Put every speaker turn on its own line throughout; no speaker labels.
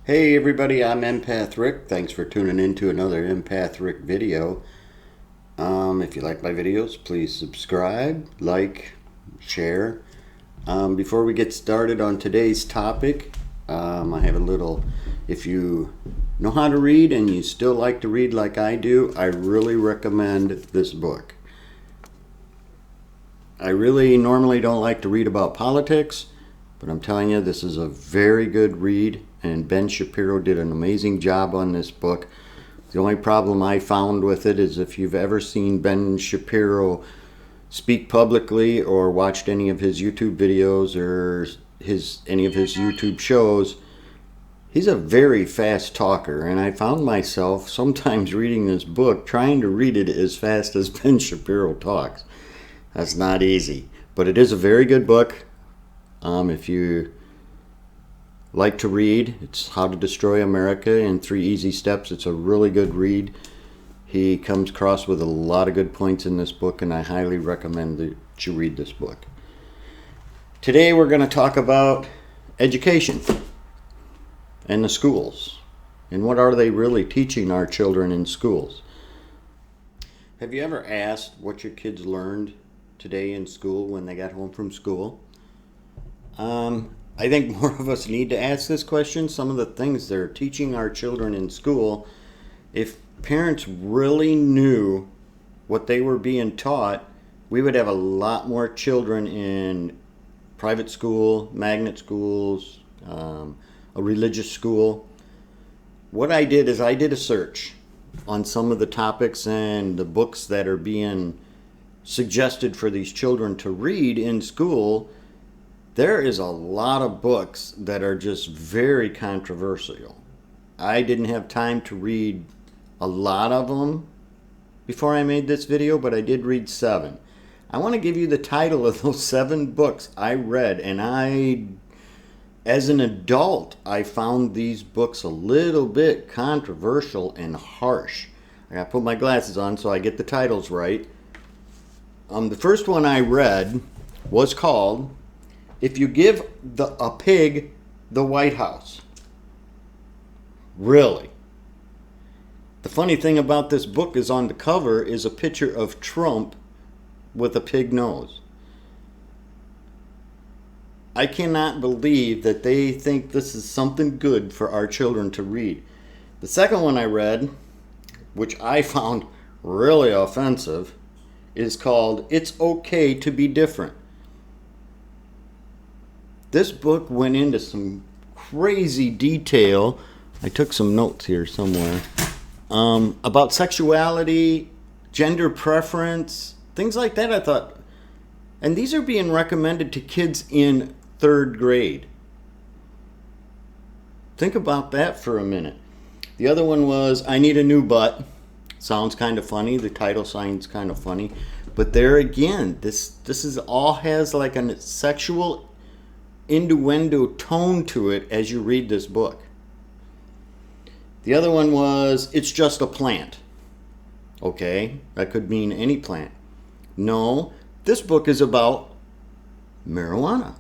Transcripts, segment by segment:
Hey everybody, I'm EmpathRick. Thanks for tuning in to another EmpathRick video. If you like my videos, please subscribe, like, share. Before we get started on today's topic, I have a little, if you know how to read and you still like to read like I do, I really recommend this book. I really normally don't like to read about politics, but I'm telling you, this is a very good read, and Ben Shapiro did an amazing job on this book. The only problem I found with it is if you've ever seen Ben Shapiro speak publicly or watched any of his YouTube videos or any of his YouTube shows, he's a very fast talker, and I found myself sometimes reading this book trying to read it as fast as Ben Shapiro talks. That's not easy, but it is a very good book. If you like to read, it's How to Destroy America in 3 Easy Steps. It's a really good read. He comes across with a lot of good points in this book, and I highly recommend that you read this book. Today we're going to talk about education and the schools, and what are they really teaching our children in schools. Have you ever asked what your kids learned today in school when they got home from school? I think more of us need to ask this question. Some of the things they're teaching our children in school, if parents really knew what they were being taught, we would have a lot more children in private school, magnet schools, a religious school. What I did is I did a search on some of the topics and the books that are being suggested for these children to read in school. There is a lot of books that are just very controversial. I didn't have time to read a lot of them before I made this video, but I did read 7. I want to give you the title of those 7 books I read, and as an adult, I found these books a little bit controversial and harsh. I gotta put my glasses on so I get the titles right. The first one I read was called If You Give a Pig the White House. Really? The funny thing about this book is on the cover is a picture of Trump with a pig nose. I cannot believe that they think this is something good for our children to read. The second one I read, which I found really offensive, is called It's Okay to Be Different. This book went into some crazy detail. I took some notes here somewhere. About sexuality, gender preference, things like that. I thought, and these are being recommended to kids in 3rd grade. Think about that for a minute. The other one was I Need a New Butt. Sounds kind of funny. The title sounds kind of funny. But there again, this is all has like a sexual innuendo tone to it as you read this book. The other one was It's Just a Plant. Okay, that could mean any plant. No, this book is about marijuana.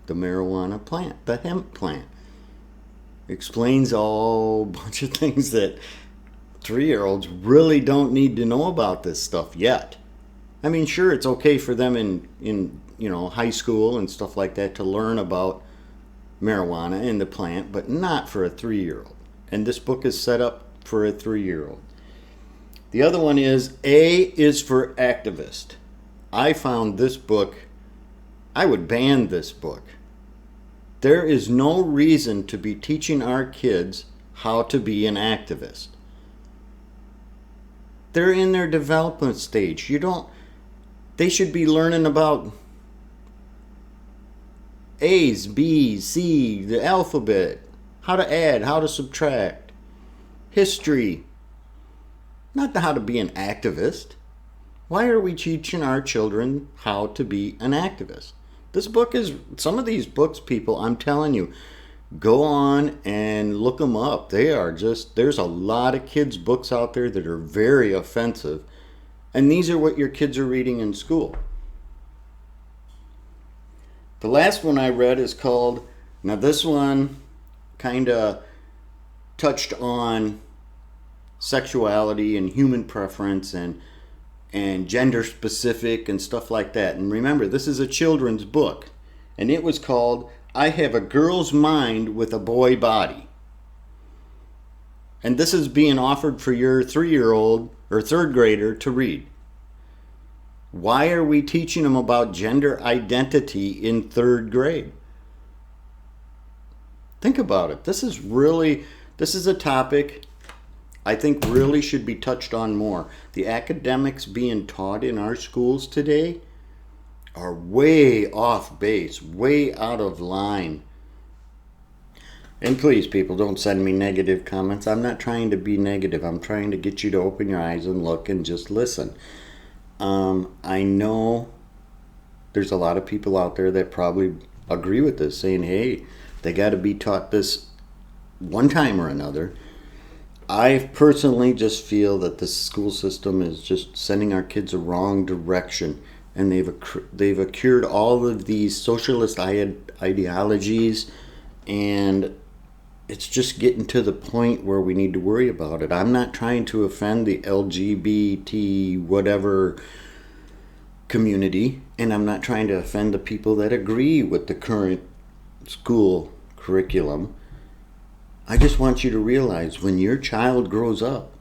The marijuana plant, the hemp plant. Explains a whole bunch of things that 3-year-olds really don't need to know about this stuff yet. I mean, sure, it's okay for them in high school and stuff like that to learn about marijuana and the plant, but not for a 3-year-old. And this book is set up for a 3-year-old. The other one is A is for Activist. I found this book, I would ban this book. There is no reason to be teaching our kids how to be an activist. They're in their development stage. They should be learning about A's, B's, C, the alphabet, how to add, how to subtract, history, not how to be an activist. Why are we teaching our children how to be an activist? Some of these books, people, I'm telling you, go on and look them up. There's a lot of kids' books out there that are very offensive, and these are what your kids are reading in school. The last one I read is called, now this one kind of touched on sexuality and human preference and gender specific and stuff like that. And remember, this is a children's book, and it was called I Have a Girl's Mind with a Boy Body. And this is being offered for your 3-year-old or 3rd grader to read. Why are we teaching them about gender identity in 3rd grade? Think about it. This is a topic I think really should be touched on more. The academics being taught in our schools today are way off base, way out of line. And please, people, don't send me negative comments. I'm not trying to be negative. I'm trying to get you to open your eyes and look and just listen. I know there's a lot of people out there that probably agree with this, saying, hey, they got to be taught this one time or another. I personally just feel that the school system is just sending our kids a wrong direction, and they've accrued all of these socialist ideologies, and it's just getting to the point where we need to worry about it. I'm not trying to offend the LGBT whatever community, and I'm not trying to offend the people that agree with the current school curriculum. I just want you to realize when your child grows up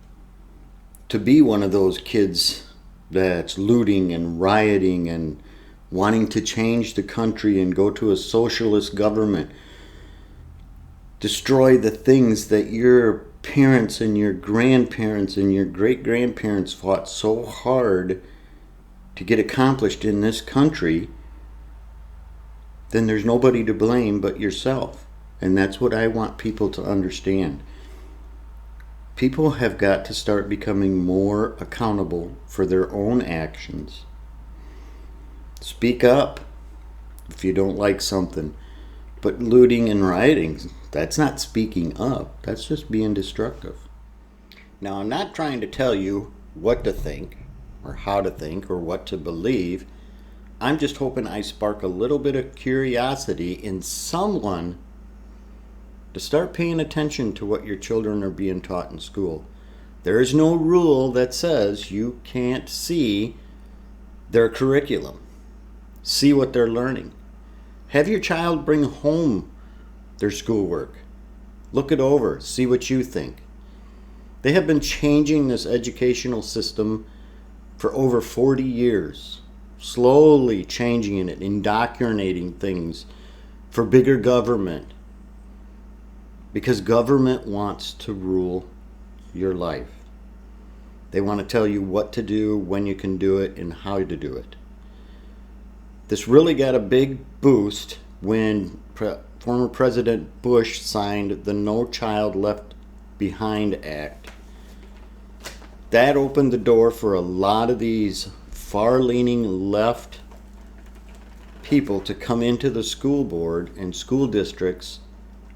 to be one of those kids that's looting and rioting and wanting to change the country and go to a socialist government, destroy the things that your parents and your grandparents and your great-grandparents fought so hard to get accomplished in this country, then there's nobody to blame but yourself. And that's what I want people to understand. People have got to start becoming more accountable for their own actions. Speak up if you don't like something. But looting and rioting, that's not speaking up. That's just being destructive. Now, I'm not trying to tell you what to think or how to think or what to believe. I'm just hoping I spark a little bit of curiosity in someone to start paying attention to what your children are being taught in school. There is no rule that says you can't see their curriculum, see what they're learning. Have your child bring home their schoolwork. Look it over, see what you think. They have been changing this educational system for over 40 years, slowly changing it, indoctrinating things for bigger government, because government wants to rule your life. They want to tell you what to do, when you can do it, and how to do it. This really got a big boost when former President Bush signed the No Child Left Behind Act. That opened the door for a lot of these far-leaning left people to come into the school board and school districts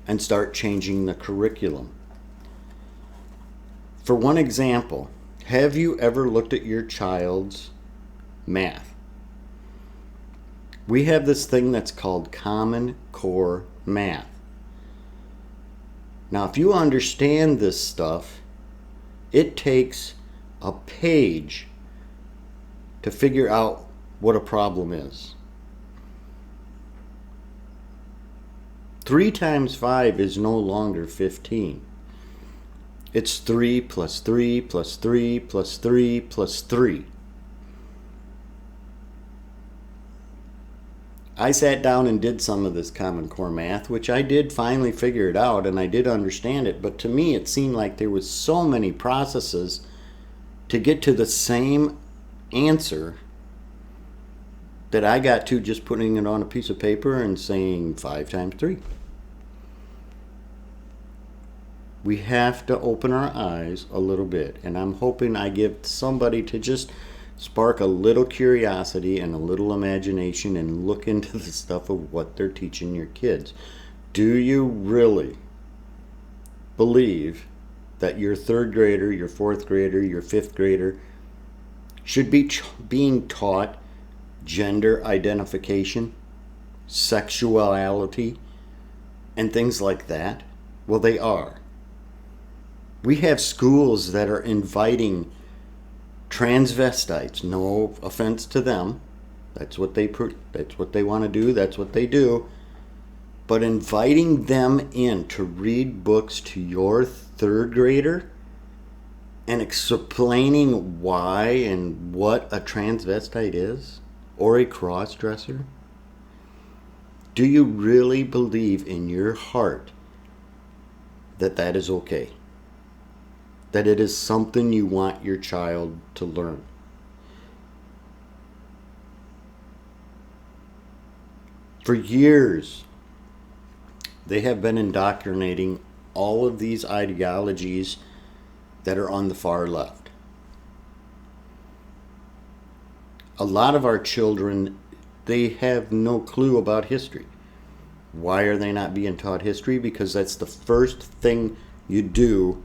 and start changing the curriculum. For one example, have you ever looked at your child's math? We have this thing that's called Common Core Math. Now, if you understand this stuff, it takes a page to figure out what a problem is. 3 times 5 is no longer 15. It's 3 plus 3 plus 3 plus 3 plus 3. I sat down and did some of this Common Core math, which I did finally figure it out and I did understand it, but to me it seemed like there was so many processes to get to the same answer that I got to just putting it on a piece of paper and saying 5 times 3. We have to open our eyes a little bit, and I'm hoping I give somebody to just spark a little curiosity and a little imagination and look into the stuff of what they're teaching your kids. Do you really believe that your 3rd grader, your 4th grader, your 5th grader should be being taught gender identification, sexuality, and things like that? Well, they are. We have schools that are inviting transvestites. No offense to them. That's what they want to do. That's what they do. But inviting them in to read books to your third grader and explaining why and what a transvestite is, or a cross-dresser? Do you really believe in your heart that that is okay? That it is something you want your child to learn? For years, they have been indoctrinating all of these ideologies that are on the far left. A lot of our children, they have no clue about history. Why are they not being taught history? Because that's the first thing you do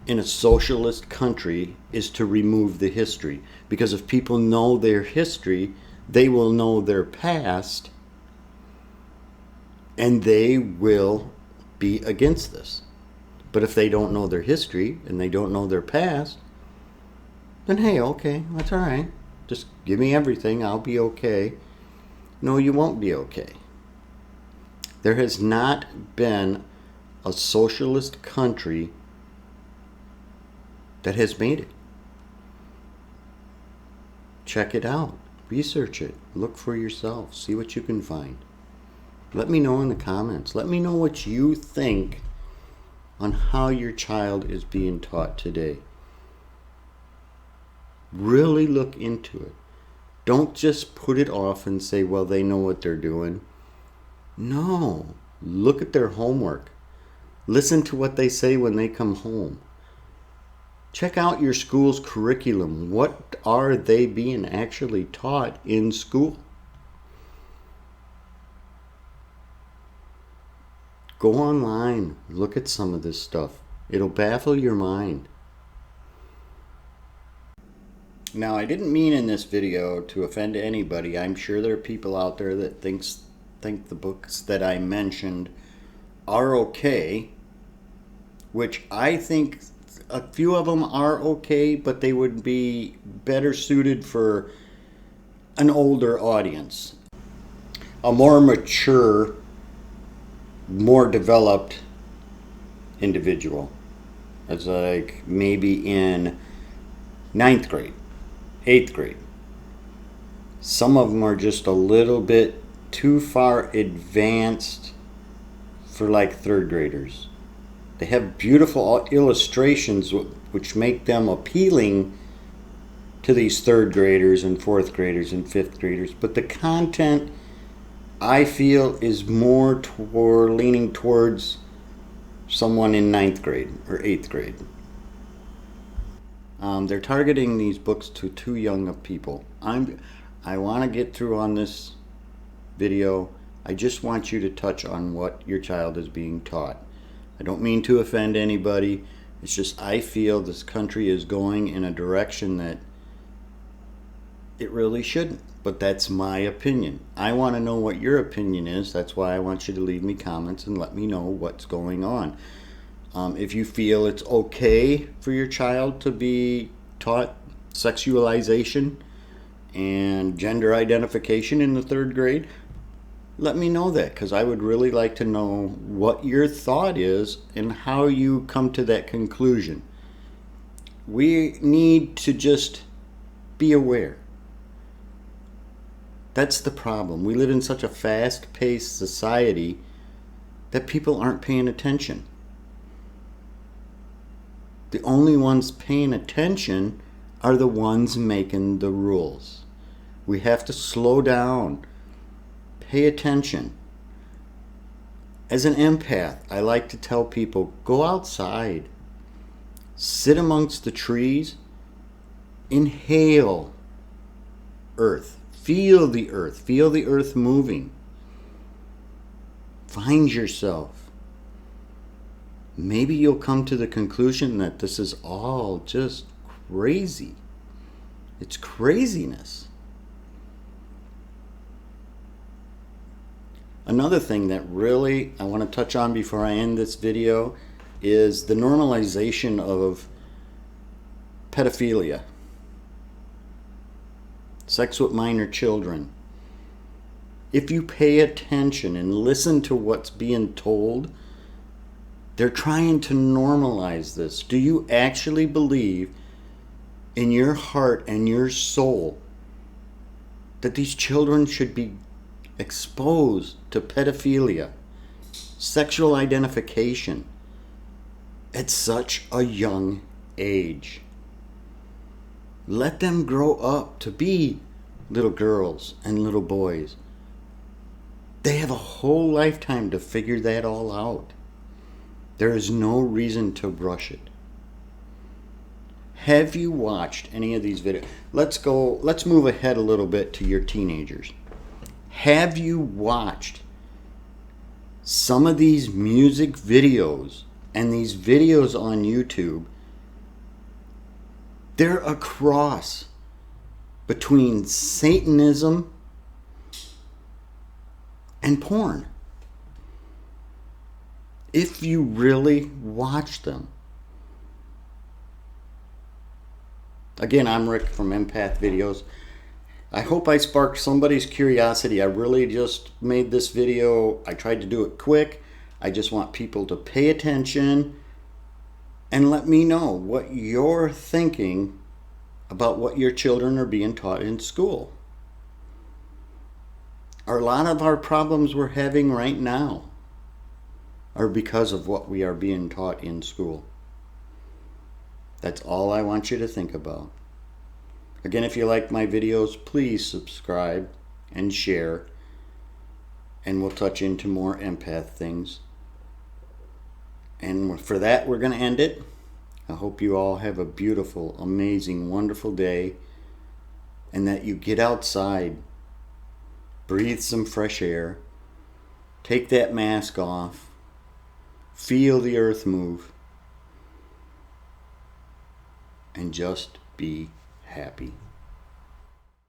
in a socialist country, is to remove the history. Because if people know their history, they will know their past, and they will be against this. But if they don't know their history and they don't know their past, then hey, okay, that's all right. Just give me everything, I'll be okay. No, you won't be okay. There has not been a socialist country that has made it. Check it out. Research it. Look for yourself. See what you can find. Let me know in the comments. Let me know what you think on how your child is being taught today. Really look into it. Don't just put it off and say, well, they know what they're doing. No. Look at their homework. Listen to what they say when they come home. Check out your school's curriculum. What are they being actually taught in school? Go online. Look at some of this stuff. It'll baffle your mind. Now, I didn't mean in this video to offend anybody. I'm sure there are people out there that think the books that I mentioned are okay, which I think a few of them are okay, but they would be better suited for an older audience, a more mature, more developed individual. It's like maybe in 9th grade, 8th grade. Some of them are just a little bit too far advanced for like 3rd graders. They have beautiful illustrations which make them appealing to these 3rd graders and 4th graders and 5th graders. But the content, I feel, is more leaning towards someone in 9th grade or 8th grade. They're targeting these books to too young of people. I want to get through on this video. I just want you to touch on what your child is being taught. I don't mean to offend anybody. It's just I feel this country is going in a direction that it really shouldn't. But that's my opinion. I want to know what your opinion is. That's why I want you to leave me comments and let me know what's going on. If you feel it's okay for your child to be taught sexualization and gender identification in the 3rd grade, let me know that, because I would really like to know what your thought is and how you come to that conclusion. We need to just be aware. That's the problem. We live in such a fast-paced society that people aren't paying attention. The only ones paying attention are the ones making the rules. We have to slow down. Pay attention. As an empath, I like to tell people, go outside. Sit amongst the trees. Inhale earth. Feel the earth. Feel the earth moving. Find yourself. Maybe you'll come to the conclusion that this is all just crazy. It's craziness. Another thing that really I want to touch on before I end this video is the normalization of pedophilia, sex with minor children. If you pay attention and listen to what's being told, they're trying to normalize this. Do you actually believe in your heart and your soul that these children should be exposed to pedophilia, sexual identification at such a young age? Let them grow up to be little girls and little boys. They have a whole lifetime to figure that all out. There is no reason to rush it. Have you watched any of these videos? Let's move ahead a little bit to your teenagers. Have you watched some of these music videos and these videos on YouTube? They're a cross between Satanism and porn. If you really watch them. Again, I'm Rick from Empath Videos. I hope I sparked somebody's curiosity. I really just made this video. I tried to do it quick. I just want people to pay attention and let me know what you're thinking about what your children are being taught in school. A lot of our problems we're having right now are because of what we are being taught in school. That's all I want you to think about. Again, if you like my videos, please subscribe and share, and we'll touch into more empath things. And for that, we're going to end it. I hope you all have a beautiful, amazing, wonderful day, and that you get outside, breathe some fresh air, take that mask off, feel the earth move, and just be happy.